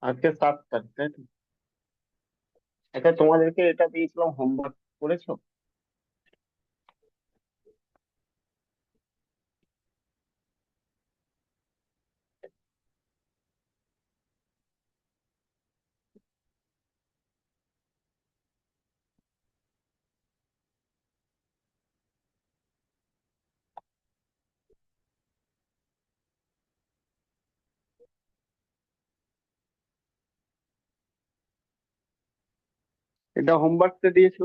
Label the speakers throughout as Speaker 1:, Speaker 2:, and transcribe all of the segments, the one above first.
Speaker 1: আজকে 7 তারিখ, তাই তো? এটা তোমাদেরকে এটা দিয়েছিলাম, হোমওয়ার্ক করেছো? এটা হোমওয়ার্কতে দিয়েছিল,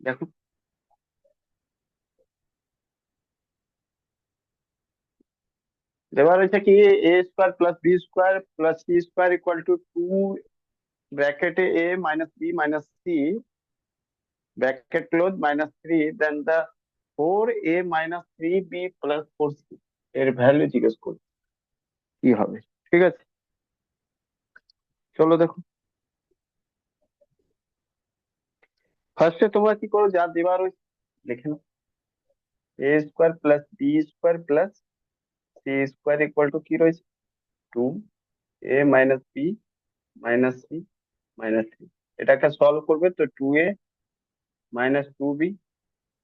Speaker 1: দেখো। এবার হচ্ছে কি, A square plus B square plus C square equal to 2 ব্র্যাকেটে A minus B minus C bracket close minus 3, then the 4 a minus 3 b plus 4 c এর ভ্যালু জিজ্ঞেস করি, কি হবে? ঠিক আছে, চলো দেখো। ফার্স্টে তোমরা কি করো, যা দেবার ওই লিখে নাও। A square plus B square plus C square equal to কি রয়েছে? 2 a minus B minus C minus 3। এটাকে সলভ করবে তো 2 a minus 2 b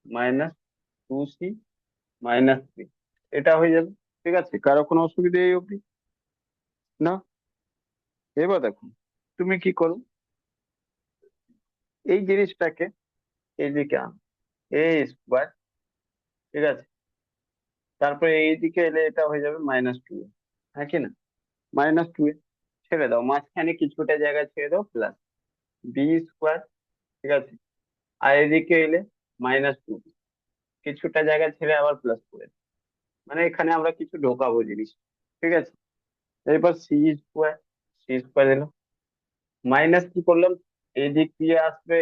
Speaker 1: minus 2 c minus 3, এটা হয়ে যাবে। ঠিক আছে, কারো কোনো অসুবিধা এই অবধি? না। এবার দেখো, তুমি কি করো, এই জিনিসটাকে এইদিকে আনো, এ স্কোয়ার। ঠিক আছে, তারপরে এইদিকে এলে এটা হয়ে যাবে -2, হ্যাঁ কি না? -2 ছেড়ে দাও, মাঝখানে কিছুটা জায়গা ছেড়ে দাও, প্লাস বি স্কোয়ার। ঠিক আছে, আর এদিকে এলে -2, কিছুটা জায়গা ছেড়ে আবার প্লাস করে দাও। মানে এখানে আমরা কিছু ঢোকাবো জিনিস। ঠিক আছে, এরপর সি স্কোয়ার, সি স্কোয়ার এলো, মাইনাস কি করলাম, এই দিক দিয়ে আসবে,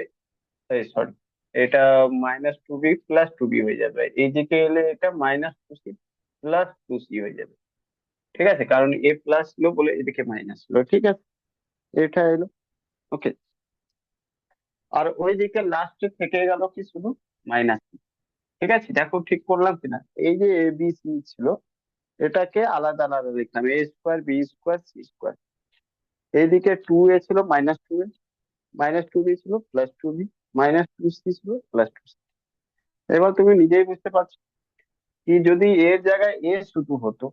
Speaker 1: সরি, এটা -2b প্লাস 2b হয়ে যাবে, এই দিকে এলে এটা -2c প্লাস 2c হয়ে যাবে। ঠিক আছে, কারণ এ প্লাস ছিল বলে এদিকে মাইনাস ছিল। ঠিক আছে, এটা এলো। ওকে, আর ওই দিকে লাস্টে থেকে গেল কি, শুধু মাইনাস। ঠিক আছে, দেখো ঠিক করলাম কিনা। এই যে এ বি সি ছিল, এটাকে আলাদা আলাদা লিখলাম, A square B square C square. এইদিকে 2a ছিল -2a, -2b ছিল +2b, -2c ছিল +2c। এবার তুমি নিজেই বুঝতে পারছো কি, যদি এর জায়গায় এ শুধু হতো,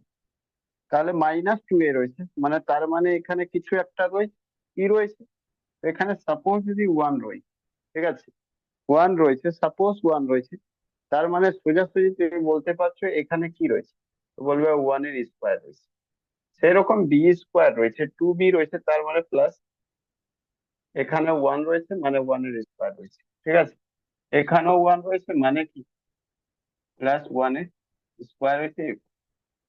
Speaker 1: তাহলে -2a রয়েছে, মানে তার মানে এখানে কিছু একটা রয়েছে। কি রয়েছে? এখানে সাপোজ যদি 1 রয়েছে, ঠিক আছে, 1 রয়েছে, সাপোজ 1 রয়েছে, তার মানে সোজাসুজি তুমি বলতে পারছো এখানে কি রয়েছে, তো বলবে 1 এর স্কোয়ার রয়েছে। সেরকম বি স্কোয়ার রয়েছে, 2b রয়েছে, তার মানে প্লাস, এখানে 1 রয়েছে মানে 1 এর স্কোয়ার রয়েছে। ঠিক আছে, এখানেও 1 রয়েছে মানে কি, +1 এর স্কোয়ার রয়েছে।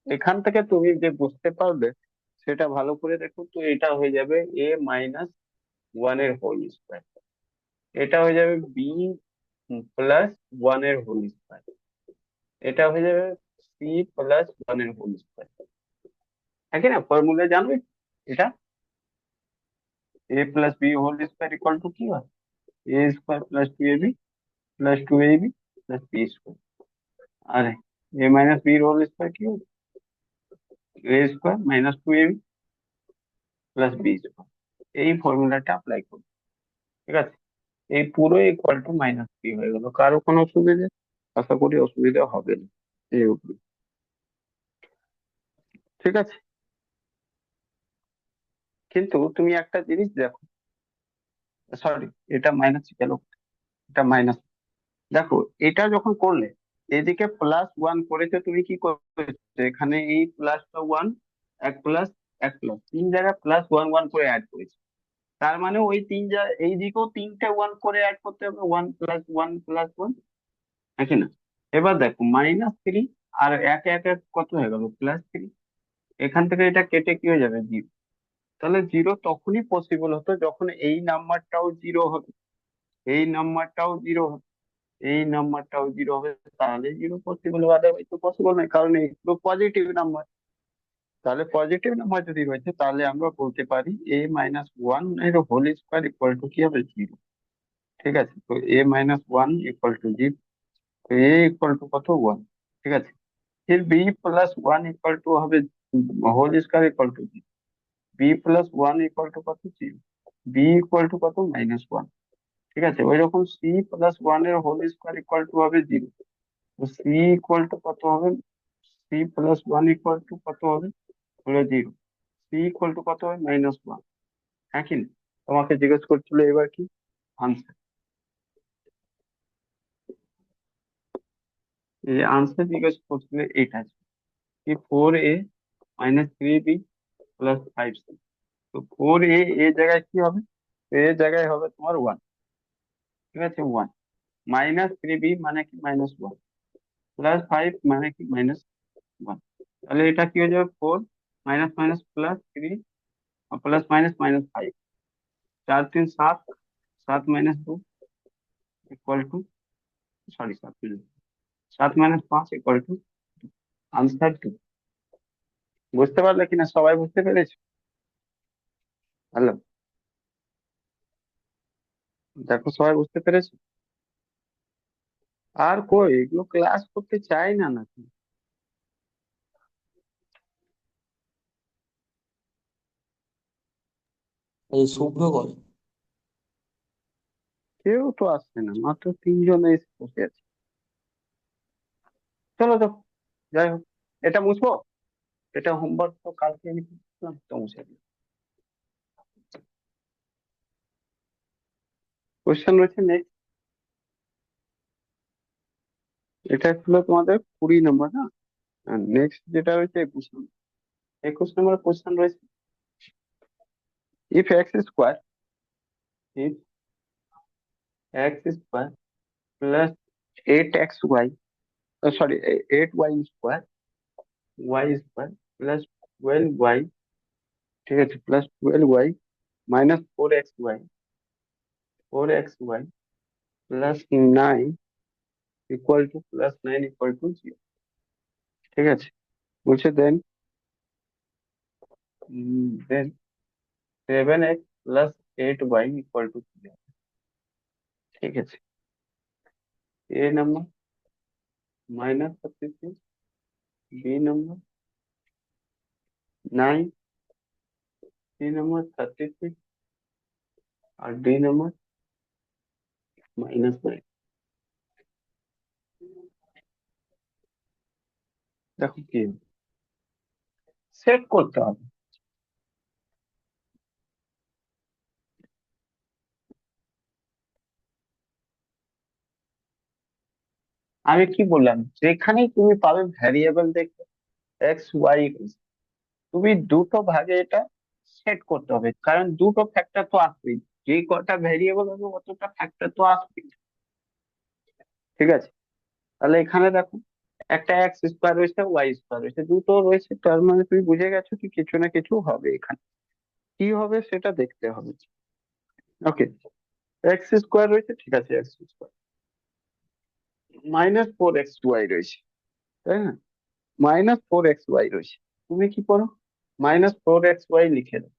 Speaker 1: এখান থেকে তুমি যে বুঝতে পারবে, সেটা ভালো করে দেখো তো, এটা হয়ে যাবে a-1 এর হোল স্কোয়ার, এটা হয়ে যাবে b+1 এর হোল স্কোয়ার, এটা হয়ে যাবে c+1 এর হোল স্কোয়ার। হ্যাঁ কি না, ফর্মুলা জানো এটা? a+b whole square equal to কি হয়? A square plus 2ab plus 2ab plus B square. আর a-b হোল স্কোয়ার কি হবে? A square -2ab plus B square. এই ফর্মুলাটা অ্যাপ্লাই করবে। ঠিক আছে, এই পুরো ইকুয়াল টু -3 হয়ে গেল। কারো কোনো অসুবিধা? আশা করি অসুবিধা হবে না এই অবধি। ঠিক আছে, কিন্তু তুমি একটা জিনিস দেখো, সরি, এটা মাইনাস গেল, এটা মাইনাস। দেখো, এটা যখন করলে, এদিকে +1 করেছো, তুমি কি করেছো, এখানে এই প্লাসটা 1, এক প্লাস এক প্লাস, 3 জায়গায় +1 1 করে অ্যাড করেছি। তার মানে ওই এই দিকেও 3টে 1 করে অ্যাড করতে হবে, 1+1+1, নাকি না? এবার দেখো -3, আর এক এক এক কত হয়ে গেল, +3। এখান থেকে এটা কেটে কি হয়ে যাবে, 0। তাহলে 0 তখনই পসিবল হতো যখন এই নাম্বারটাও 0 হবে, এই নাম্বারটাও 0 হবে, এই নাম্বারটাও 0 হবে, তাহলে 0 পসিবল হবে, আদারওয়াইজ তো পসিবল নয়, কারণ এইগুলো পজিটিভ নাম্বার। তাহলে পজিটিভ নাম্বার যদি রয়েছে, তাহলে আমরা বলতে পারি a-1 এর হোল স্কোয়ার ইকুয়াল টু কি হবে, 0। ঠিক আছে, তো a-1 ইকুয়াল টু 0, তো এ ইকুয়াল টু কত, 1। ঠিক আছে, फिर b+1 इक्वल टू হবে whole square equal to 0। B plus one equal to কত, জিরো। বি ইকুয়াল টু কত, -1। ঠিক আছে, ওই রকম সি প্লাস ওয়ান এর হোল স্কোয়ার ইকুয়াল টু হবে জিরো। তো সি ইকুয়াল টু কত হবে, c plus one equal to কত হবে, হলো জিরো। সি ইকুয়াল টু কত হবে, -1। হ্যাঁ কি না? তোমাকে জিজ্ঞেস করছিল এবার কি আনসার, এই আনসার জিজ্ঞেস করছিল এইটা, কি 4a - 3b প্লাস 5c। তো 4a এর জায়গায় কি হবে, এর জায়গায় হবে তোমার 1। ঠিক আছে, 1 -3b মানে কি -1, +5 মানে কি -1। তাহলে এটা কি হয়ে যাবে, 4 minus minus plus 3 plus minus -5। 4 3 7, 7 - 2 equal to, sorry 7 - 5 equal to answer 2। বুঝতে পারলে কিনা, সবাই বুঝতে পেরেছো? হ্যালো, দেখো সবাই বুঝতে পেরেছো? আর কই, এগুলো ক্লাস করতে চাই না নাকি?
Speaker 2: এই শুভ্র করে।
Speaker 1: কেউ তো আসছে না, মাত্র 3জন এসে বসে আছে। চলো তো, যাই হোক, এটা মুছবো। এটা হোমওয়ার্ক তো কালকে আমি করছিলাম, তো মুছে দিই। কোশ্চেন রয়েছে নেক্সট, এটা ছিল তোমাদের 20 নম্বর না? নেক্সট যেটা রয়েছে 21 নম্বর। 21 নম্বর কোশ্চেন রয়েছে, if x square, if x square plus 8xy, sorry 8y square, y square plus 12y, ঠিক আছে, plus 12y minus 4xy plus 9 equal to, +9 equal to 0। ঠিক আছে, বলছে দেন 7x + 8y ইকুয়াল টু 0। ঠিক আছে, A number -33, B number 9, C number 36, আর D number -9। দেখো কি সেট করতে হবে। আমি কি বললাম, যেখানেই তুমি পাবে ভ্যারিয়েবল দেখবে x y, তুমি দুটো ভাগে এটা সেট করতে হবে, কারণ দুটো ফ্যাক্টর তো আসবেই। যে কটা ভ্যারিয়েবল হবে অতটা ফ্যাক্টর তো আসবেই। ঠিক আছে, তাহলে এখানে দেখো, একটা x স্কোয়ার রয়েছে, y স্কোয়ার রয়েছে, দুটো রয়েছে, তার মানে তুমি বুঝে গেছো কি কিছু না কিছু হবে এখানে। কি হবে সেটা দেখতে হবে। ওকে, x স্কোয়ার রয়েছে, ঠিক আছে, x স্কোয়ার -4xy রয়েছে, তাই না? -4xy রয়েছে, তুমি কি করো, -4xy লিখে দাও,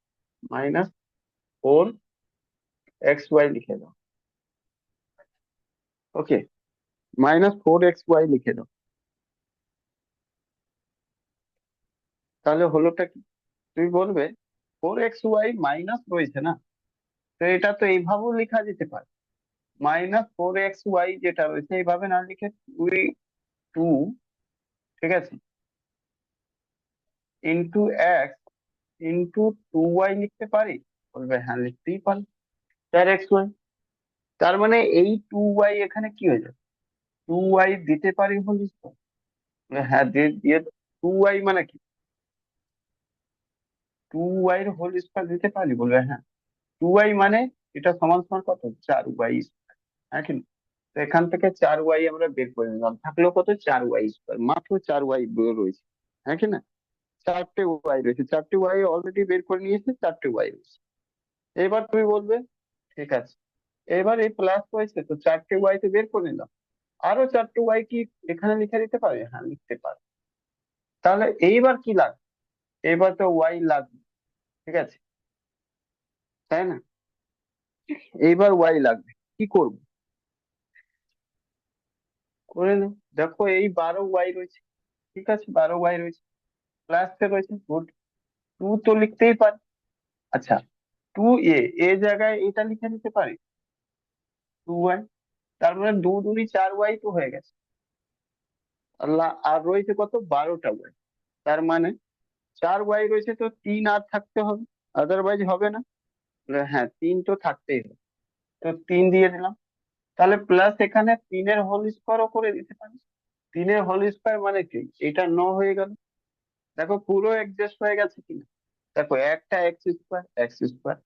Speaker 1: -4xy লিখে দাও। ওকে, -4xy লিখে দাও। তাহলে হলোটা কি, তুমি বলবে 4xy মাইনাস রয়েছে না, তো এটা তো এইভাবেও লেখা যেতে পারে, -4xy যেটা রয়েছে এইভাবে না লিখে তুই 2, ঠিক আছে, ইন্টু এক্স ইন্টু 2y লিখতে পারি। বলবে হ্যাঁ, লিখতেই পারি, 4xy। তার মানে এই 2y এখানে কি হয়ে যাবে, 2y দিতে পারি হোল স্কয়ার। হ্যাঁ, দিয়ে 2y মানে কি, 2y এর হোল স্কয়ার দিতে পারি, বলবে হ্যাঁ। 2y মানে এটা সমান সমান কত, 4y। হ্যাঁ কি না? তো এখান থেকে 4y আমরা বের করে নিলাম, থাকলো কত, 4y স্কয়ার, মাত্র 4y রয়েছে। হ্যাঁ কি না? চারটে ওয়াই রয়েছে, চারটে ওয়াই অলরেডি বের করে নিয়েছে, চারটে ওয়াই রয়েছে। এবার তুমি বলবে ঠিক আছে, এবার এই প্লাস রয়েছে তো চারটে ওয়াই তো বের করে নিলাম, আরো চারটে ওয়াই কি এখানে লিখে দিতে পারে, হ্যাঁ লিখতে পারে। তাহলে এইবার কি লাগবে, এইবার তো ওয়াই লাগবে, ঠিক আছে, তাই না? এইবার ওয়াই লাগবে, কি করব, করে নাও। দেখো এই 12y রয়েছে, ঠিক আছে, 12y রয়েছে, প্লাস রয়েছে, গুড। 2 তো লিখতেই পারি, আচ্ছা, টু এ এ জায়গায় এটা লিখে নিতে পারি 2y। তার মানে 2 2 4y তো হয়ে গেছে। আর রয়েছে কত, 12টা y। তার মানে 4y রয়েছে, তো 3 আর থাকতে হবে, আদারওয়াইজ হবে না। হ্যাঁ, 3 তো থাকতেই হবে, তো 3 দিয়ে দিলাম। তাহলে প্লাস এখানে 3-এর হোল স্কোয়ারও করে দিতে পারি। 3-এর হোল স্কোয়ার মানে কি, এটা 9 হয়ে গেল। দেখো পুরো অ্যাডজাস্ট হয়ে গেছে কিনা। দেখো একটা এক্স স্কোয়ার,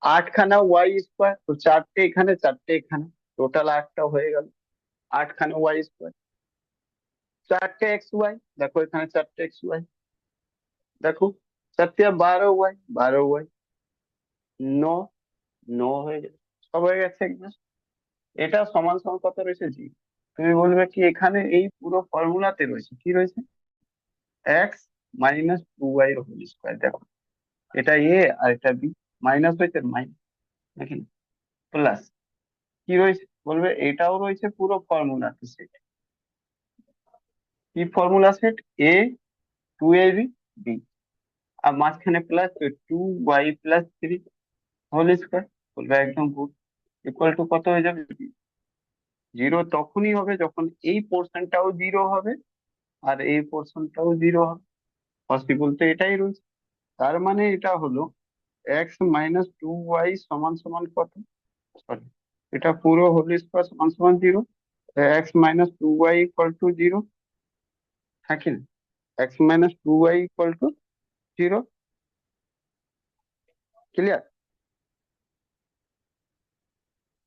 Speaker 1: 8খানা ওয়াই স্কোয়ার, তো 4টে এখানে 4টে এখানে, টোটাল 8টা হয়ে গেল। 8খানা ওয়াই স্কোয়ার, 4টে এক্স ওয়াই, দেখো এখানে 4টে এক্স ওয়াই, দেখো 4 × 12 y, 12 y, 9, 9 হয়ে গেছে, সব হয়ে গেছে একদম। এটা সমান সমান কত রয়েছে, জি। তুমি বলবে কি এখানে এই পুরো ফর্মুলাতে রয়েছে কি রয়েছে, x - 2y হোল স্কোয়ার। দেখো এটা এ আর এটা বি, মাইনাস হয়েছে মাইনাস, নাকি প্লাস কি রয়েছে, বলবে এটাও রয়েছে পুরো ফর্মুলাতে সেট। কি ফর্মুলা সেট, a 2ab, আর মাঝখানে প্লাস 2y + 3 হোল স্কোয়ার। বলবে একদম গুড, ইকুয়াল টু কত হয়ে যাবে, 0 তখনই হবে যখন এই পোর্শনটাও 0 হবে আর এই পোর্শনটাও 0 হবে। পসিবল তো এটাই রয়েছে। তার মানে এটা হলো x - 2y সমান সমান কত, সরি, এটা পুরো হোল স্কোয়ার সমান সমান 0। x - 2y = 0, হ্যাঁ কি না, x - 2y = 0। ক্লিয়ার?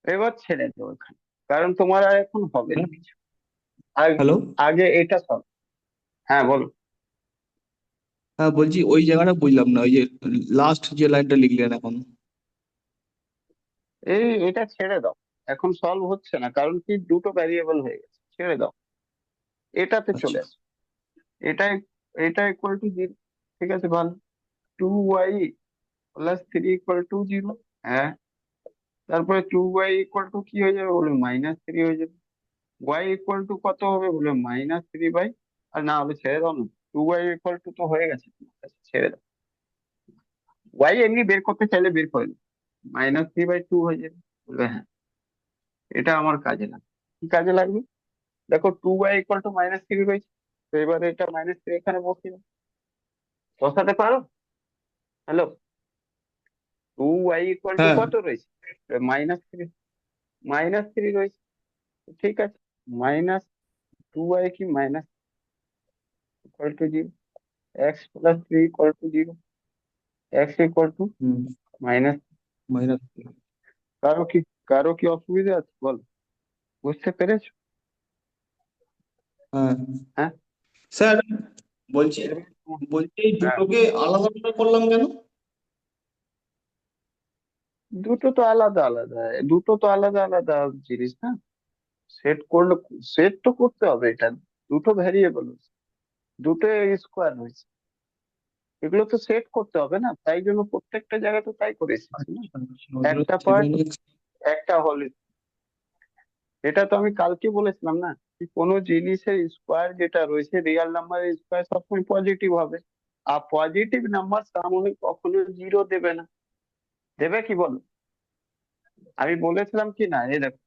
Speaker 1: এবার ছেড়ে দেবো এখানে, কারণ তোমার আর এখন হবে না কিছু। আগ-
Speaker 2: হ্যালো।
Speaker 1: আগে এটা সব। হ্যাঁ বলো।
Speaker 2: হ্যাঁ, বলছি ওই জায়গাটা বুঝলাম না, ওই যে লাস্ট যে লাইনটা লিখলেন এখন।
Speaker 1: এটা ছেড়ে দাও, এখন সলভ হচ্ছে না, কারণ কি দুটো ভ্যারিয়েবল হয়ে গেছে, ছেড়ে দাও, এটাতে চলে
Speaker 2: আচ্ছা।
Speaker 1: আসো। এটা এটা = 0, ঠিক আছে ভালো। 2y + 3 = 0, হ্যাঁ। তারপরে 2y কি হয়ে যাবে, বলে -3 হয়ে যাবে। y কত হবে, বলে -3 আর না হলে ছেড়ে দাও না। 2y তো হয়ে গেছে তোমার কাছে, ছেড়ে দাও। এমনি বের করতে চাইলে বের করে দাও, -3/2 হয়ে যাবে। বলবে হ্যাঁ, এটা আমার কাজে লাগবে। কি কাজে লাগবে, দেখো 2y = -3 রয়েছে, তো এবারে এটা -3 এখানে বসিয়ে দাও। বসাতে পারো? হ্যালো, 2y
Speaker 2: হ্যাঁ।
Speaker 1: কত রয়েছে, -3, -3 রয়েছে, ঠিক আছে। -2y কি -0, x + 3 = 0, x
Speaker 2: হুম।
Speaker 1: মাইনাস।
Speaker 2: মাইনাস।
Speaker 1: কারো কি কারো কি অসুবিধা আছে, বল, বুঝতে পেরেছো?
Speaker 2: হ্যাঁ
Speaker 1: হ্যাঁ,
Speaker 2: স্যার, বলছি
Speaker 1: এবার
Speaker 2: বলছি এই
Speaker 1: হ্যাঁ,
Speaker 2: দুটোকে আলাদা আলাদা করলাম কেন?
Speaker 1: দুটো তো আলাদা আলাদা, দুটো তো আলাদা আলাদা জিনিস না। সেট করলে, সেট তো করতে হবে এটা, দুটো ভ্যারিয়েবল, দুটো স্কোয়ার হয়েছে, এগুলো তো সেট করতে হবে না, তাই জন্য প্রত্যেকটা জায়গায় তো তাই করে এসেছি না।
Speaker 2: আচ্ছা, ওই জন্য
Speaker 1: একটা পার্ট,
Speaker 2: 7x।
Speaker 1: একটা হোল। এটা তো আমি কালকে বলেছিলাম না, কি কোনো জিনিসের স্কোয়ার যেটা রয়েছে, রিয়েল নাম্বারের স্কোয়ার সবসময় পজিটিভ হবে। আর পজিটিভ নাম্বার সামনে কখনো 0 দেবে না, দেবে কি বলো? আমি বলেছিলাম কি না, এই দেখো,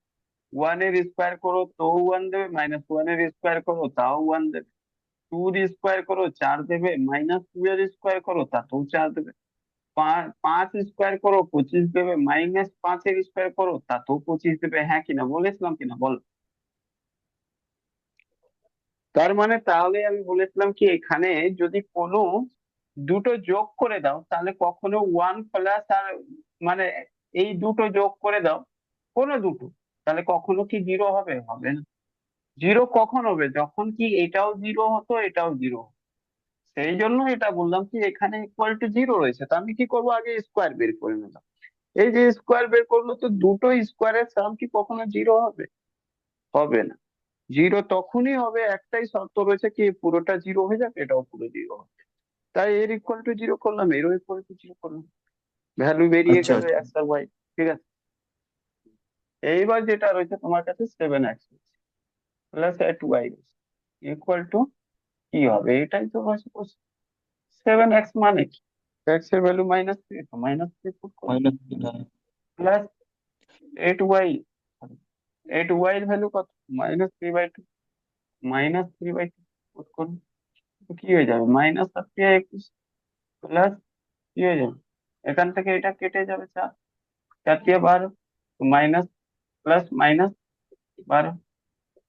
Speaker 1: 1-এর স্কোয়ার করো তো 1 দেবে, -1-এর স্কোয়ার করো তাও 1 দেবে, 2-র স্কোয়ার করো 4 দেবে, -2-এর স্কোয়ার করো তাতেও 4 দেবে, 5 স্কোয়ার করো 25 দেবে, -5-এর স্কোয়ার করো তাতেও 25 দেবে, হ্যাঁ কিনা, বলেছিলাম কিনা বল? তার মানে তাহলে আমি বলেছিলাম কি, এখানে যদি কোনো দুটো যোগ করে দাও, তাহলে কখনো 1 প্লাস আর, মানে এই দুটো যোগ করে দাও কোনো দুটো, তাহলে কখনো কি 0 হবে, হবে না। 0 কখন হবে, যখন কি এটাও 0 হতো এটাও 0। সেই জন্য এটা বললাম কি এখানে =0 রয়েছে, তো আমি কি করবো, আগে স্কোয়ার বের করে নিলাম। এই যে স্কোয়ার বের করলো, তো দুটো স্কোয়ারের সাম কি কখনো 0 হবে, হবে না। 0 তখনই হবে, একটাই শর্ত রয়েছে, কি পুরোটা 0 হয়ে যাবে, এটাও পুরো 0 হবে। তাই এর =0 করলাম, এরও =0 করলাম, ভ্যালু বেরিয়ে
Speaker 2: আচ্ছা
Speaker 1: গেল
Speaker 2: আচ্ছা।
Speaker 1: এক্স আর ওয়াই। ঠিক আছে, এইবার যেটা রয়েছে তোমার কাছে 7x + 8y = কি হবে, এটাই তো রয়েছে। 7x মানে কি, एक्स এর ভ্যালু -3, তো -3 পুট করো।
Speaker 2: -3, হ্যাঁ।
Speaker 1: প্লাস 8y, 8y এর ভ্যালু কত? -3/2, -3/2 পুট করো। তো কি হয়ে যাবে? -8 প্লাস কি হয়ে যাবে, এখান থেকে এটা কেটে যাবে, 4, 4 × 12, মাইনাস প্লাস মাইনাস 12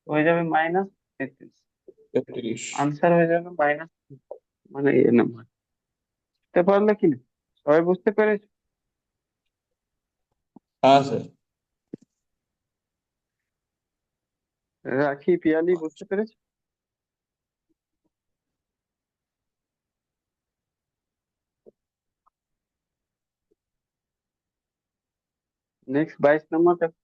Speaker 1: হয়ে যাবে -33।
Speaker 2: 33।
Speaker 1: আনসার হয়ে যাবে মাইনাস, মানে এ নাম্বার। বুঝতে পারলে কি না? সবাই বুঝতে পেরেছো?
Speaker 2: হ্যাঁ স্যার।
Speaker 1: রাখি, পিয়ালি, বুঝতে পেরেছো? নেক্সট 22 নম্বর দেখো।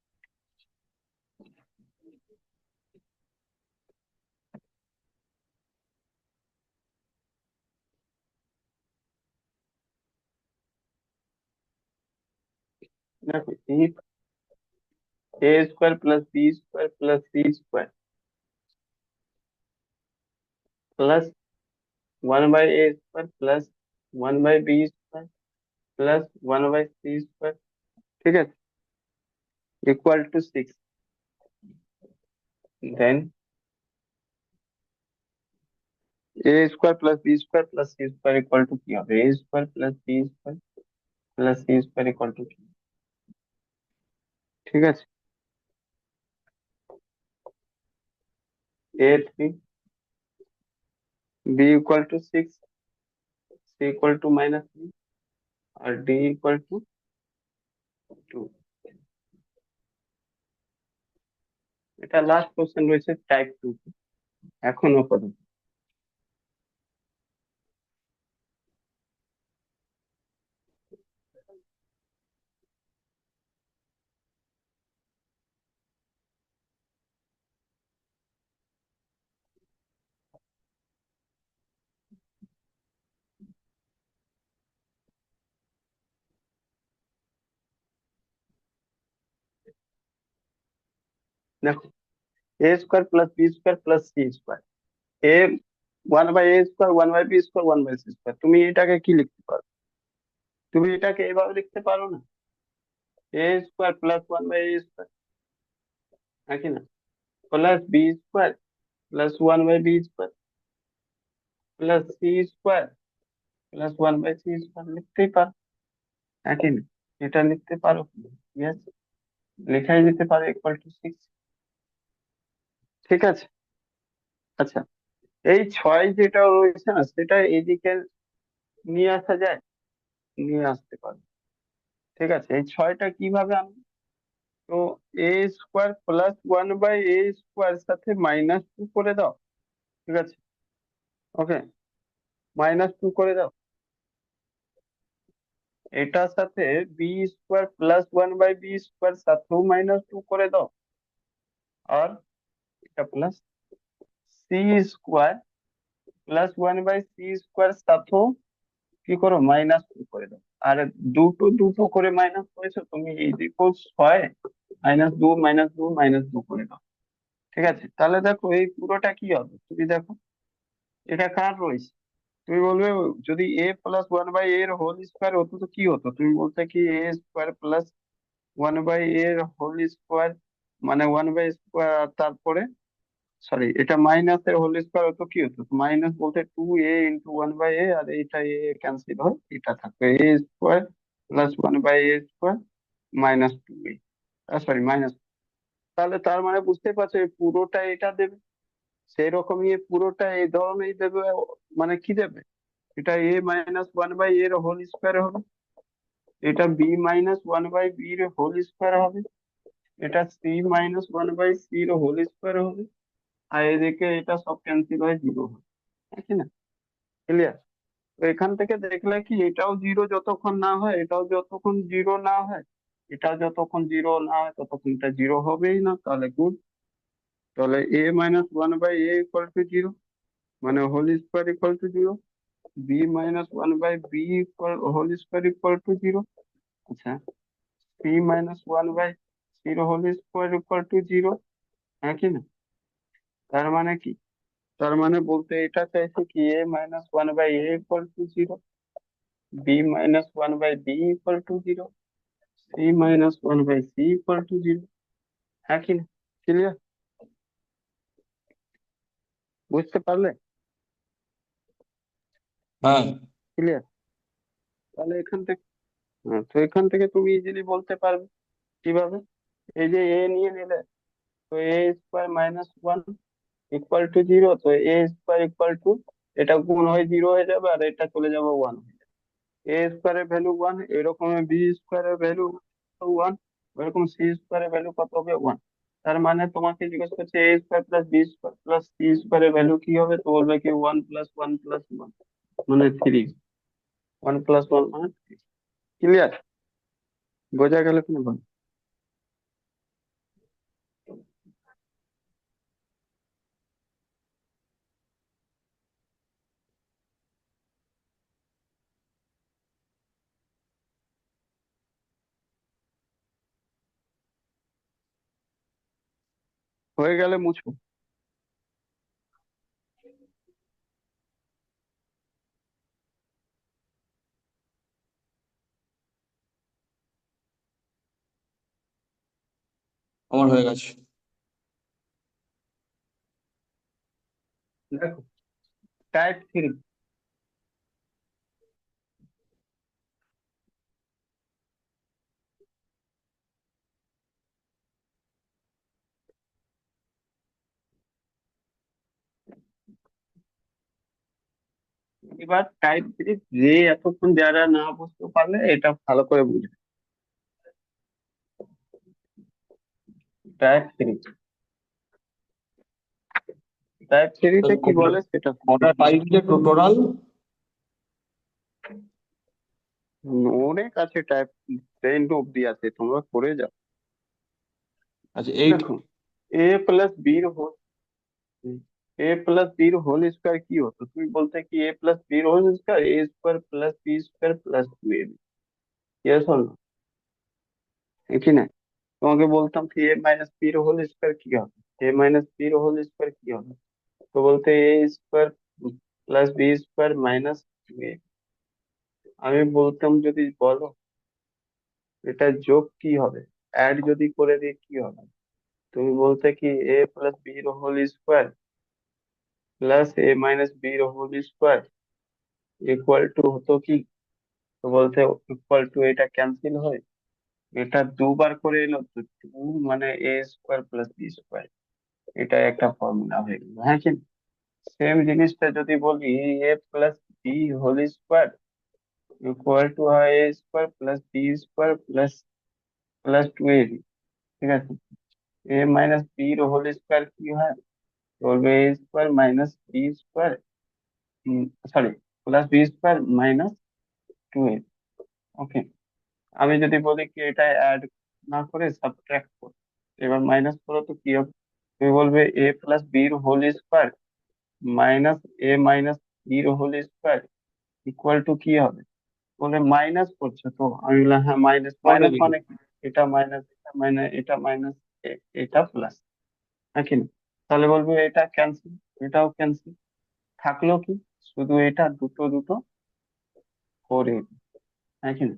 Speaker 1: দেখো, if a² + b² + c² plus 1/a² plus 1/b² plus 1/c², ঠিক আছে, equal to 6, then a² + b² + c² equal to কি হবে? a² + b² + c² equal to কি? ঠিক আছে, a3, b equal to 6, c equal to -3, আর d ইকুয়াল টু 2। এটা last question রয়েছে টাইপ 2, এখনো পর্যন্ত। দেখো, a² + b² + c², a 1/a², 1/b², 1/c², তুমি এটাকে কি লিখতে পারো? তুমি এটাকে এভাবে লিখতে পারো না, a² + 1/a², নাকি না, plus b² + 1/b² plus c² + 1/c², লিখতেই পারো, নাকি না? এটা লিখতে পারো, ইয়েস, লেখাই যেতে পারে ইকুয়াল টু 6। ঠিক আছে, আচ্ছা, এই 6 যেটা রয়েছে না, সেটা এইদিকে নিয়ে আসা যায়, নিয়ে আসতে পারো। ঠিক আছে, এই 6টা কিভাবে আনবো? তো a² + 1/a² সাথে -2 করে দাও, ঠিক আছে, ওকে, -2 করে দাও। এটার সাথে b² + 1/b² সাথেও -2 করে দাও, আর এটা প্লাস c² + 1/c² সাথেও কি করো, -2 করে দাও। আর দুটো দুটো করে মাইনাস করেছো তুমি, এই দিকেও 6, -2, -2, -2 করে দাও। ঠিক আছে, তাহলে দেখো এই পুরোটা কি হবে, তুমি দেখো এটা কার রয়েছে। তুমি বলবে যদি a+1/a এর হোল স্কোয়ার হতো তো কি হতো, তুমি বলতে কি a² + 1/a এর হোল স্কোয়ার, মানে 1/স্কোয়ার, তারপরে সরি, এটা মাইনাসের হোল স্কোয়ার হতো কি হতো, মাইনাস বলতে 2a × 1/a, আর এইটা a ক্যান্সেল হয়, এটা থাকবে a² + 1/a² -2a, sorry minus. তাহলে তার মানে বুঝতে পারছো এই পুরোটা এটা দেবে, সেই রকমই এই পুরোটা এই ধরনেরই দেবে, মানে কি দেবে, এটা a-1/a এর হোল স্কোয়ার হবে, এটা b-1/b এর হোল স্কোয়ার হবে, এটা c-1/c এর হোল স্কোয়ার হবে, আর এদিকে এটা সব ক্যান্সেল হয়ে 0 হবে, ঠিক না? ক্লিয়ার? তো এখান থেকে দেখলে কি, এটাও 0 যতক্ষণ না হয়, এটাও যতক্ষণ 0 না হয়, এটাও যতক্ষণ 0 না হয়, ততক্ষণ এটা 0 হবেই না, তাহলে গুড। তাহলে a-1/a ইকুয়াল টু 0, মানে whole square equal to 0, b-1/b whole square equal to 0, আচ্ছা, c-1/c whole square equal to 0, হ্যাঁ কি না? তার মানে কি, তার মানে বলতে এটা চাইছে কি a-1/a equal to 0, b minus one by b equal to zero, c minus one by c equal to zero. হ্যাঁ কি না? ক্লিয়ার? বুঝতে পারলে?
Speaker 2: হ্যাঁ।
Speaker 1: ক্লিয়ার? তাহলে এখান থেকে, হ্যাঁ, তো এখান থেকে তুমি ইজিলি বলতে পারবে কিভাবে। এই যে এ নিয়ে নিলে, তো A square minus one equal to zero, তো এ স্কোয়ার ইকুয়াল টু, এটা গুণ হয়ে জিরো হয়ে যাবে আর এটা চলে যাবে ওয়ান। এ স্কোয়ারের ভ্যালু ওয়ান, এরকম বি স্কোয়ারের ভ্যালু ওয়ান, ওরকম সি স্কোয়ারের ভ্যালু কত হবে? ওয়ান। তার মানে তোমাকে জিজ্ঞেস করছে A square plus B square plus C স্কোয়ারের ভ্যালু কি হবে, তো বলবে কি one plus one plus one মানে থ্রি। ওয়ান প্লাস ওয়ান মানে থ্রি। ক্লিয়ার? বোঝা গেল কিনা বল? হয়ে গেলে মুছবো।
Speaker 2: আমার হয়ে গেছে।
Speaker 1: দেখো, টাইপ থ্রি। এবার টাইপ থ্রি, যে এতক্ষণ যারা না বুঝতে পারলে এটা ভালো করে বুঝবে। টাইপ থ্রি, টাইপ থ্রিতে কি বলে সেটা
Speaker 2: কটা টাইপ যে টোটাল?
Speaker 1: অনেক আছে। টাইপ টেন অব্দি আছে, তোমরা করে যাও।
Speaker 2: আচ্ছা, এইট।
Speaker 1: দেখো, এ প্লাস বির হোল, এ প্লাস বির হোল স্কোয়ার কি হতো? তুমি বলতে কি এ প্লাস বির whole square, A square plus B square plus two A B. Yes or no? কি না? তোমাকে বলতাম কি এ মাইনাস বির হোল স্কোয়ার কি হবে, এ মাইনাস বির হোল স্কোয়ার কি হবে, তো বলতে A square plus B square minus two A. আমি বলতাম যদি বলো এটা যোগ কি হবে, অ্যাড যদি করে দিই কি হবে, তুমি বলতে কি এ প্লাস বির whole square plus A minus বির হোল স্কোয়ার ইকুয়াল টু হতো কি, তো বলতে ইকুয়াল টু, এটা ক্যান্সেল হয়, এটা দুবার করে এলো তো টু মানে এ স্কোয়ার প্লাস বি স্কোয়ার, এটা একটা ফর্মুলা হয়ে গেল। হ্যাঁ কি? সেম জিনিসটা যদি বলি A plus B whole square equal to হয় A square plus B square plus plus two A B. ঠিক আছে? A minus B whole square কি হয়, বলবে A square minus B square, sorry, plus B square minus two A. Okay, আমি যদি বলি কি এটা অ্যাড না করে সাবট্রাক্ট করো, এবার মাইনাস করো তো কি হবে, তুমি বলবে এ প্লাস বির হোল স্কোয়ার মাইনাস এ মাইনাস বির হোল স্কোয়ার ইকুয়াল টু কি হবে, বলে মাইনাস করছে তো, আমি বললাম হ্যাঁ মাইনাস,
Speaker 2: করে
Speaker 1: মাইনাস
Speaker 2: দিল।
Speaker 1: মানে কি, এটা মাইনাস, এটা মাইনাস, এটা মাইনাস, এটা প্লাস। হ্যাঁ কি না? তাহলে বলবো এটা ক্যান্সেল, এটাও ক্যান্সেল, থাকলো কি শুধু এটা দুটো দুটো করে। হ্যাঁ কি না?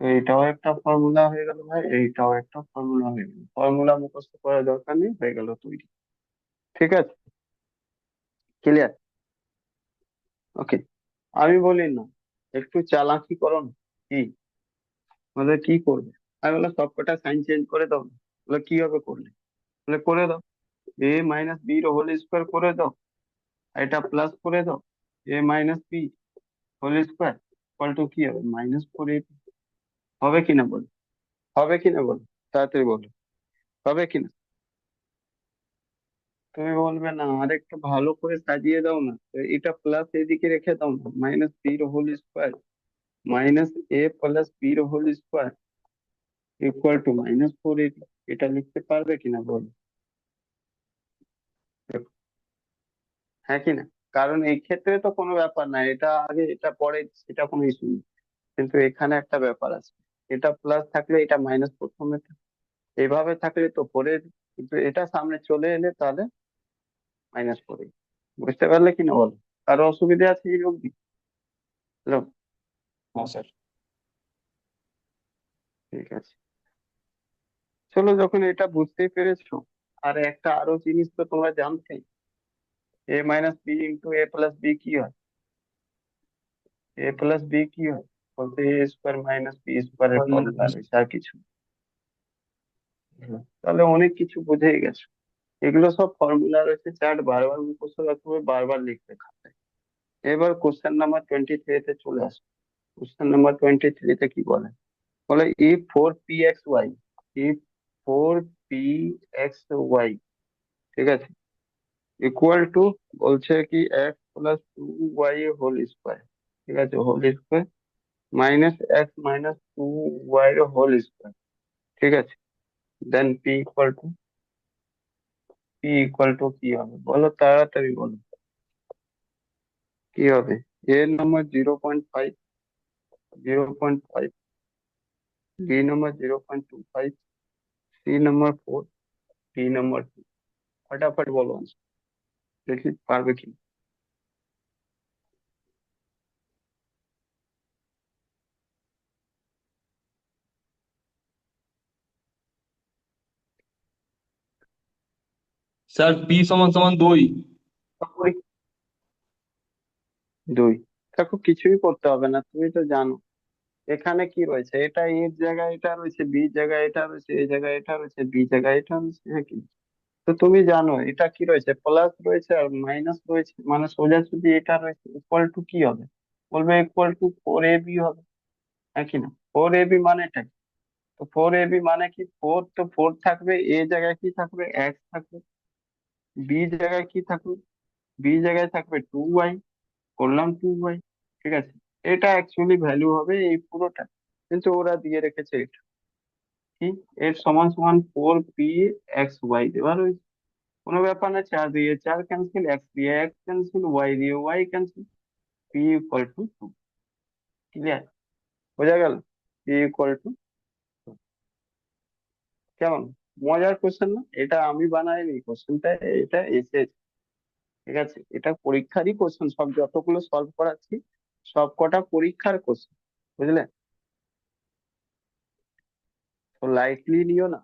Speaker 1: তো এটাও একটা ফর্মুলা হয়ে গেল ভাই, এইটাও একটা ফর্মুলা হয়ে গেল, ফর্মুলা মুখস্থ করার দরকার নেই, হয়ে গেল তৈরি। ঠিক আছে? ক্লিয়ার? ওকে, আমি বলি না একটু চালাকি করো না, কি মানে কি করবে, আমি বললাম সবকটা সাইন চেঞ্জ করে দাও না। বলে কি হবে করলে, বলে করে দাও, A minus B whole square করে দাও, আর এটা প্লাস করে দাও, A minus B whole square equal to কি হবে, মাইনাস ফোর এ। হবে কিনা বলো, হবে কিনা বলো, তাড়াতাড়ি বলো, হবে কিনা? তুমি বলবে না আর একটু ভালো করে সাজিয়ে দাও না, তো এটা প্লাস এদিকে রেখে দাও না, minus B whole square minus A plus B whole square equal to minus four A. এটা লিখতে পারবে কিনা বলো? দেখো, হ্যাঁ কিনা? কারণ এই ক্ষেত্রে তো কোনো ব্যাপার না, এটা আগে এটা পরে, সেটা কোনো ইস্যু নেই, কিন্তু এখানে একটা ব্যাপার আছে, এটা প্লাস থাকলে এটা মাইনাস প্রথমে এভাবে থাকলে তো পরে, কিন্তু এটা সামনে চলে এলে তাহলে মাইনাস করে। বুঝতে পারলে কিনা বলো? কারো অসুবিধা আছে এই অবধি? হ্যালো?
Speaker 2: হ্যাঁ স্যার।
Speaker 1: ঠিক আছে, চলো যখন এটা বুঝতেই পেরেছো, আর একটা আরো জিনিস তো তোমরা জানতে, এ মাইনাস বি ইন্টু এ প্লাস বি কি হয়? এ প্লাস বি কি হয় বলতে? এ স্কোয়ার মাইনাস বি স্কোয়ারের ফর্মুলা রয়েছে, আর কিছু না। তাহলে অনেক কিছু বুঝেই গেছো। এগুলো সব ফর্মুলা রয়েছে, চার্ট বারবার মুখস্থ রাখতে হবে, বারবার লিখতে খাতায়। এবার কোশ্চেন নাম্বার 23 তে চলে আসো। কোশ্চেন নাম্বার 23-তে কি বলে? বলে if 4pxy, if 4pxy, ঠিক আছে, ইকুয়াল টু, বলছে কি x plus 2y whole square, ঠিক আছে, whole square minus x minus 2y whole square, ঠিক আছে, দেন পি ইকুয়াল টু কি হবে বলো, তাড়াতাড়ি বলো। কি হবে? এ নম্বর 0.5, 0.5, বি নম্বর 0.25, সি নম্বর 4, ডি নম্বর 2। ফটাফট বলো answer, দেখি পারবে কি।
Speaker 2: স্যার পি সমান সমান 2।
Speaker 1: দুই। দেখো কিছুই করতে হবে না, তুমি তো জানো এখানে কি রয়েছে, এটা এর জায়গায় এটা রয়েছে, বি জায়গায় এটা রয়েছে, এ জায়গায় এটা রয়েছে, বি জায়গায় এটা রয়েছে, হ্যাঁ কি? তো তুমি জানো এটা কি রয়েছে, প্লাস রয়েছে আর মাইনাস রয়েছে, মানে সোজাসুজি এটা রয়েছে, ইকুয়াল টু কি হবে বলবে? ইকুয়াল টু 4ab হবে, হ্যাঁ কি না? 4ab মানেটা কি? তো 4ab মানে কি, ফোর তো ফোর থাকবে, এ জায়গায় কি থাকবে, এক্স থাকবে, বি জায়গায় কি থাকবে, বি জায়গায় থাকবে 2y, করলাম 2y, ঠিক আছে। এটা অ্যাকচুয়ালি ভ্যালু হবে এই পুরোটা, কিন্তু ওরা দিয়ে রেখেছে এটা কি, এর সমান সমান 4p(x y) দেওয়া রয়েছে। কোনো ব্যাপার না, 4 দিয়ে 4 ক্যান্সেল, এক্স দিয়ে এক্স ক্যান্সেল, ওয়াই দিয়ে ওয়াই ক্যান্সেল, p=2। ক্লিয়ার? বোঝা গেল? p=2। কেমন মজার কোশ্চেন না? এটা আমি বানাইনি কোশ্চেনটা, এটা এসেছে, ঠিক আছে, এটা পরীক্ষারই কোশ্চেন, সব যতগুলো সলভ করাচ্ছি সব কটা পরীক্ষার কোশ্চেন, বুঝলে? তো লাইটলি নিও না,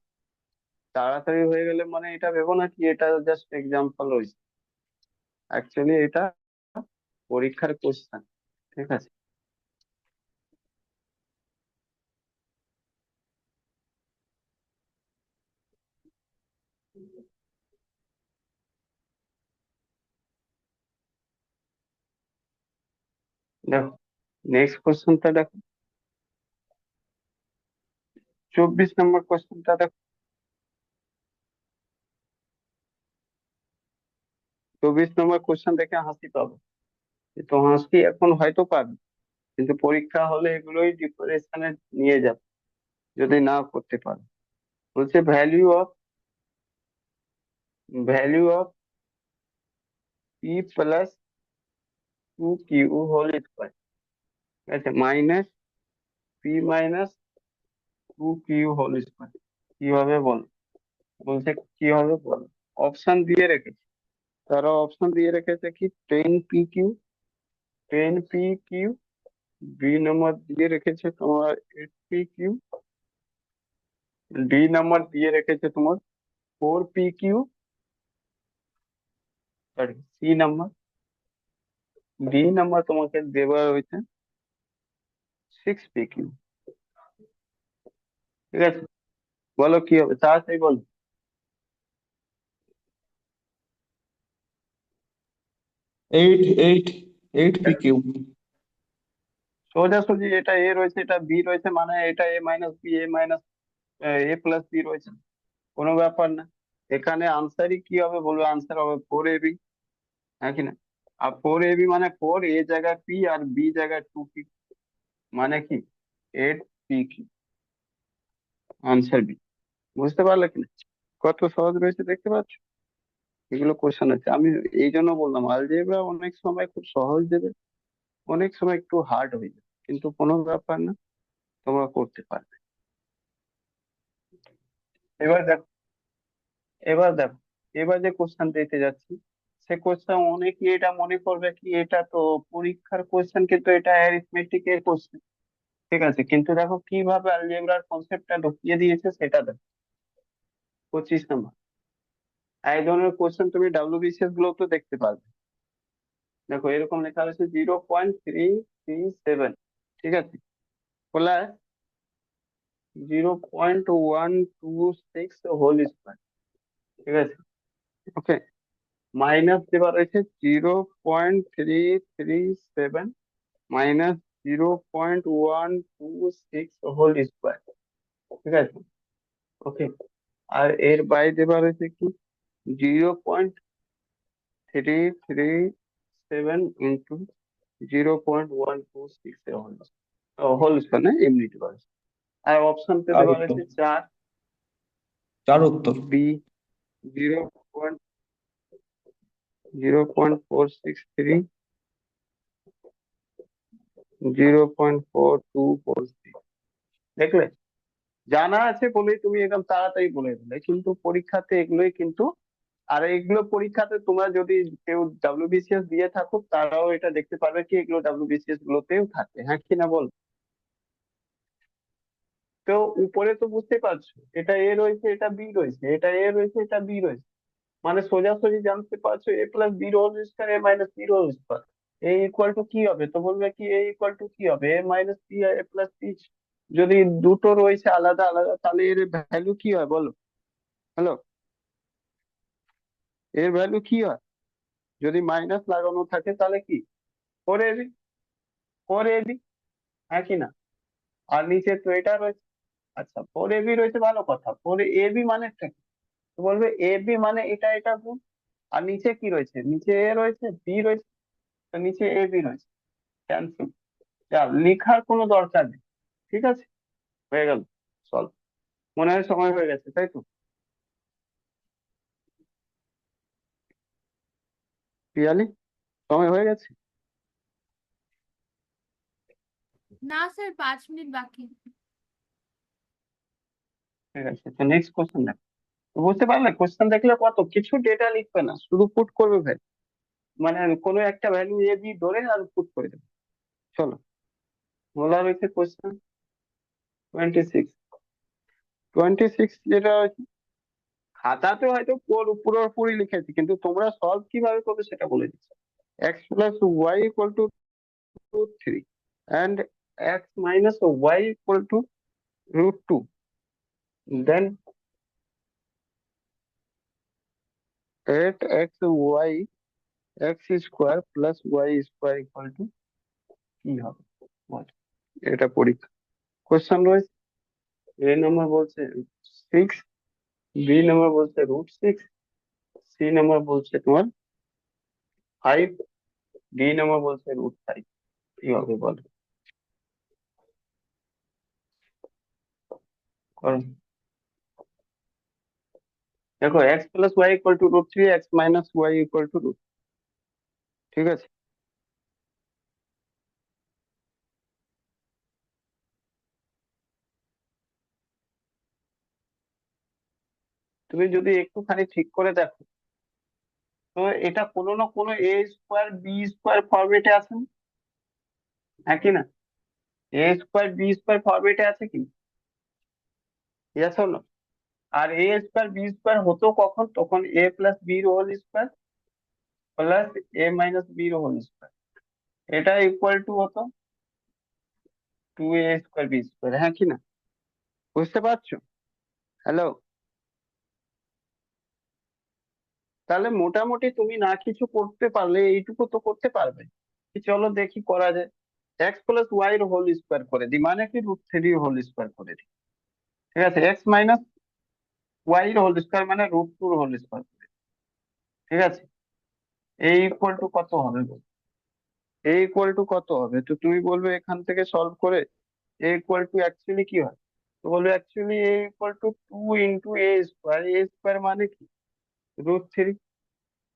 Speaker 1: তাড়াতাড়ি হয়ে গেলে মানে এটা ভেবো না কি এটা জাস্ট এক্সাম্পল হয়েছে, অ্যাকচুয়ালি এটা পরীক্ষার কোশ্চেন, ঠিক আছে। দেখো নেক্সট কোশ্চেনটা দেখো, 24 নম্বর কোশ্চেনটা দেখো। 24 নম্বর কোশ্চেন দেখে হাসি পাবে, তো হাসি এখন হয়তো পাবে, কিন্তু পরীক্ষা হলে এগুলোই ডিপ্রেশনে নিয়ে যাবে যদি না করতে পারো। বলছে value of p+2q whole square, ঠিক আছে, মাইনাস p-2q হোল স্কোয়ার কি হবে বলো? বলছে কি হবে বলো। অপশন দিয়ে রেখেছে, তারা অপশন দিয়ে রেখেছে কি, 10pq, 10pq, বি নাম্বার দিয়ে রেখেছে তোমার 8pq, ডি নাম্বার দিয়ে রেখেছে তোমার 4pq, sorry c number, d number তোমাকে দেওয়া হয়েছে 6pq, ঠিক আছে। বলো কি হবে, তাড়াতাড়ি বলো।
Speaker 2: 8 8 8 পি কিউ।
Speaker 1: সোজাসুজি এটা এ রয়েছে, এটা বি রয়েছে, মানে এটা এ মাইনাস বি, এ প্লাস বি রয়েছে, কোনো ব্যাপার না। এখানে আনসারই কি হবে বলবে, আনসার হবে 4ab, হ্যাঁ কি না? আর 4ab মানে 4, এ জায়গায় পি আর বি জায়গায় 2p, মানে কি 8pq, আনসার বি। বুঝতে পারলে কিনা? কত সহজ রয়েছে দেখতে পাচ্ছ? এগুলো কোশ্চেন আছে, আমি এই জন্য বললাম আলজেব্রা অনেক সময় খুব সহজ দেবে, অনেক সময় একটু হার্ড হয়ে যাবে, কিন্তু কোনো ব্যাপার না, তোমরা করতে পারবে। এবার দেখো, এবার দেখো, এবার যে কোশ্চেন দিতে যাচ্ছি, সে কোশ্চেন অনেকে এটা মনে করবে কি এটা তো পরীক্ষার কোশ্চেন, কিন্তু এটা অ্যারিথমেটিক এর কোশ্চেন, ঠিক আছে, কিন্তু দেখো কিভাবে অ্যালজেব্রার কনসেপ্টটা ঢুকিয়ে দিয়েছে সেটা দেখো। 25 নম্বর, এই ধরনের কোশ্চেন তুমি ডাব্লিউবিসিএস গুলো তো দেখতে পারবে। দেখো এরকম লেখা আছে 0.337, ঠিক আছে, প্লাস 0.126 হোল স্কোয়ার, ঠিক আছে, ওকে, মাইনাস দেওয়া রয়েছে 0.337 মাইনাস 0.126 হোল স্কোয়ার, ঠিক আছে, ওকে। আর এর বাইরে দেওয়া রয়েছে কি 0.337 ইন্টু 0.126 হোল স্কোয়ার, না এমনি দেওয়া রয়েছে। আর অপশনতে
Speaker 2: চার
Speaker 1: দেওয়া
Speaker 2: উত্তর।
Speaker 1: রয়েছে 4,
Speaker 2: চার উত্তর।
Speaker 1: বি 0.463, 0.4246, দেখলে? জানা আছে বলেই তুমি একদম তাড়াতাড়ি বলে দিলে, কিন্তু পরীক্ষাতে এগুলোই কিন্তু, আর এগুলো পরীক্ষাতে তোমরা যদি কেউ ডাব্লিউবিসিএস দিয়ে থাকো তারাও এটা দেখতে পারবে কি এগুলো ডাব্লিউবিসিএস গুলোতেও থাকে, হ্যাঁ কি না বল? তো উপরে তো বুঝতে পারছো, এটা এ রয়েছে, এটা বি রয়েছে, এটা এ রয়েছে, এটা বি রয়েছে, মানে সোজাসুজি জানতে পারছো A plus B whole square, A minus B whole square, A equal to কি হবে, তো বলবে কি এ ইকুয়াল টু কি হবে, A minus B A plus B. যদি দুটো রয়েছে আলাদা আলাদা তাহলে এর ভ্যালু কি হয় বলো? হ্যালো, এর ভ্যালু কি হয়? যদি মাইনাস লাগানো থাকে তাহলে কি 4ab, 4ab, হ্যাঁ কি না? আর নিচে তো এটা রয়েছে, আচ্ছা 4ab রয়েছে, ভালো কথা, 4ab মানে কি? তো বলবে ab মানে এটা এটা গুণ, আর নিচে কি রয়েছে, নিচে এ রয়েছে, বি রয়েছে, তো নিচে ab রয়েছে, ক্যান্সেল, যা লেখার কোনো দরকার নেই, ঠিক আছে, হয়ে গেল সলভ। মনে হয় সময় হয়ে গেছে, তাই তো পিয়ালি? সময় হয়ে গেছে?
Speaker 3: না স্যার, 5 মিনিট বাকি।
Speaker 1: ঠিক আছে, তো নেক্সট কোশ্চেন দেখো। তো বুঝতে পারলে কোশ্চেন দেখলে কত কিছু ডেটা লিখবে না, শুধু পুট করবে ভাই, মানে কোনো একটা ভ্যালু এ বি ধরে আর পুট করে দেবে। চলো, বলা হয়েছে কোশ্চেন 26, 26 যেটা হচ্ছে, খাতাতে হয়তো পুরোপুরি লিখেছি, কিন্তু তোমরা সলভ কিভাবে করবে সেটা বলে দিচ্ছি। X plus y equal to 3 and x minus y equal to root 2, then 8xy x square plus y square equal to কি হবে বল? এটা পরীক্ষা কোশ্চেন রয়েছে, এ নাম্বার বলছে 6, বি নাম্বার বলছে √6, সি নাম্বার বলছে তোমার 5, ডি নাম্বার বলছে √5, কি হবে বল? করো। দেখো x plus y equal to √3, x minus y equal to √, ঠিক আছে, তুমি যদি একটুখানি ঠিক করে দেখো, তো এটা কোনো না কোনো এ স্কোয়ার বি স্কোয়ার ফরম্যাটে আছে না? হ্যাঁ কি না? এ স্কোয়ার বি স্কোয়ার ফরম্যাটে আছে কি? ইয়েস হলো। আর এ স্কোয়ার বি স্কোয়ার হতো কখন, তখন A plus B whole square plus A minus B whole square, এটা ইকুয়াল টু হতো 2a² b², হ্যাঁ কি না? বুঝতে পারছো? হ্যালো, তাহলে মোটামুটি তুমি না কিছু করতে পারলে এইটুকু তো করতে পারবে, কি চলো দেখি করা যায়। এক্স প্লাস ওয়াই এর হোল স্কোয়ার করে দিই, মানে কি √3 হোল স্কোয়ার করে দিই, ঠিক আছে, এক্স মাইনাস ওয়াই এর হোল স্কোয়ার মানে √2 হোল স্কোয়ার করে দিই, ঠিক আছে, এ ইকুয়াল টু কত হবে বল? এ ইকুয়াল টু কত হবে, তো তুমি বলবে এখান থেকে সলভ করে এ ইকুয়াল টু অ্যাকচুয়ালি কি হয়, তো বলবে actually A equal to 2 × a², মানে কি √3,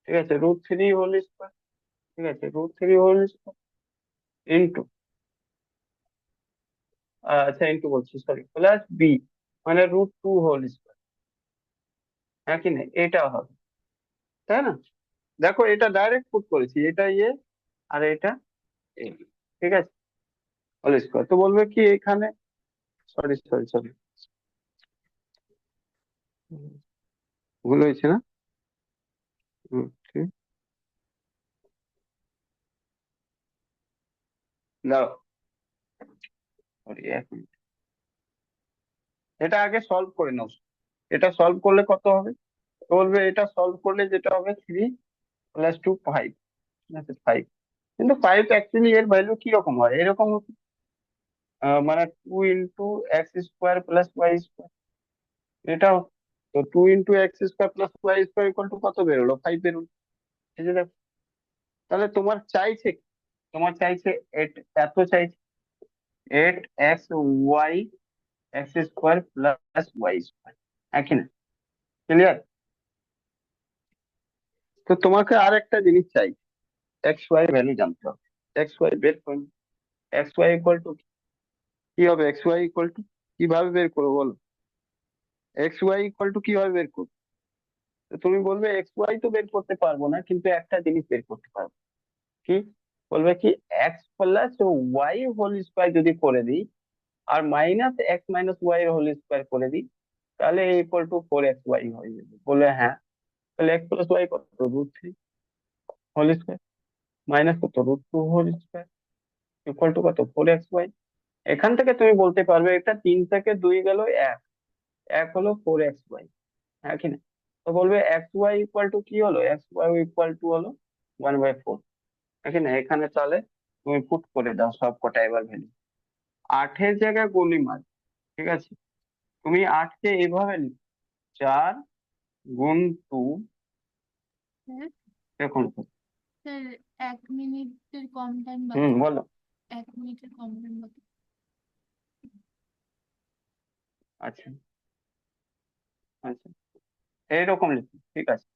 Speaker 1: ঠিক আছে, √3 হোল স্কোয়ার, ঠিক আছে, √3 হোল স্কোয়ার ইন্টু, আচ্ছা ইন্টু বলছি সরি, প্লাস বি মানে √2 হোল স্কোয়ার, হ্যাঁ কি না, এটা হবে, তাই না? দেখো এটা ডাইরেক্ট পুট করেছি, এটা আর এটা এ, ঠিক আছে, হোল স্কোয়ার, তো বলবে কি এখানে, সরি সরি সরি, ভুল হয়েছে না? ঠিক, দাও, সরি, এক মিনিট, এটা আগে সলভ করে নাও। এটা সলভ করলে কত হবে? তো বলবে এটা সলভ করলে যেটা হবে 3 + 2 5, ঠিক আছে 5, কিন্তু 5 অ্যাকচুয়ালি এর ভ্যালু কি রকম হয়, এরকম হতো, মানে 2 × x² + y², এটাও, তো 2 × x² + y² কত বেরোলো, 5 বেরোলো। এই যে দেখো, তাহলে তোমার চাইছে কি? তোমার চাইছে এত চাইছে 8xy x² + y², একই না? ক্লিয়ার? তো তোমাকে আর একটা জিনিস চাই, এক্স ওয়াই ভ্যালু জানতে হবে। এক্স ওয়াই বের করুন, এক্স ওয়াই ইকুয়াল টু কি হবে, এক্স ওয়াই ইকুয়াল টু কিভাবে বের করবো বলো, এক্স ওয়াই ইকুয়াল টু কিভাবে বের করবো? তো তুমি বলবে এক্স ওয়াই তো বের করতে পারবো না, কিন্তু একটা জিনিস বের করতে পারবো, কি? বলবে কি x + y হোল স্কোয়ার যদি করে দিই, আর -x - y হোল স্কোয়ার করে দিই, তাহলে ইকুয়াল টু 4xy হয়ে যাবে। বলে হ্যাঁ, তাহলে x + y কত, √3 হোল স্কোয়ার, মাইনাস কত, √2 হোল স্কোয়ার, ইকুয়াল টু কত, 4xy। এখান থেকে তুমি বলতে পারবে এটা 3 থেকে 2 গেল 1, 1 হলো 4xy, হ্যাঁ কি না? তো বলবে এক্স ওয়াই ইকুয়াল টু কি হলো, এক্স ওয়াই ইকুয়াল টু হলো 1/4, হ্যাঁ কি না? এখানে তাহলে তুমি পুট করে দাও সব কটা এবার ভ্যালু, 8-এর জায়গায় গুলি মার, ঠিক আছে? তুমি 8-কে এইভাবে লিখো, 4 × 2,
Speaker 3: স্যার,
Speaker 1: দেখুন,
Speaker 3: স্যার 1 মিনিটের কম টাইম
Speaker 1: হুম,
Speaker 3: বাকি,
Speaker 1: বলো।
Speaker 3: 1 মিনিটের কম টাইম বাকি।
Speaker 1: আচ্ছা, আচ্ছা, এইরকম লিখো, ঠিক আছে,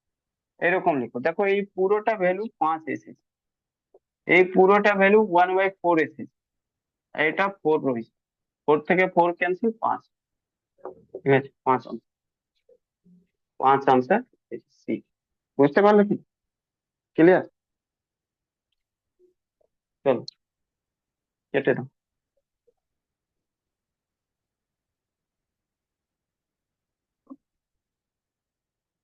Speaker 1: এরকম লিখো, দেখো এই পুরোটা ভ্যালু 5 এসেছে, এই পুরোটা ভ্যালু 1/4 এসেছে, আর এটা 4 রয়েছে, 4 থেকে 4 ক্যান্সেল, 5, ঠিক আছে, 5 আনসার, 5 আনসার, সি। বুঝতে পারলে কি? ক্লিয়ার? চলো, কেটে দাও।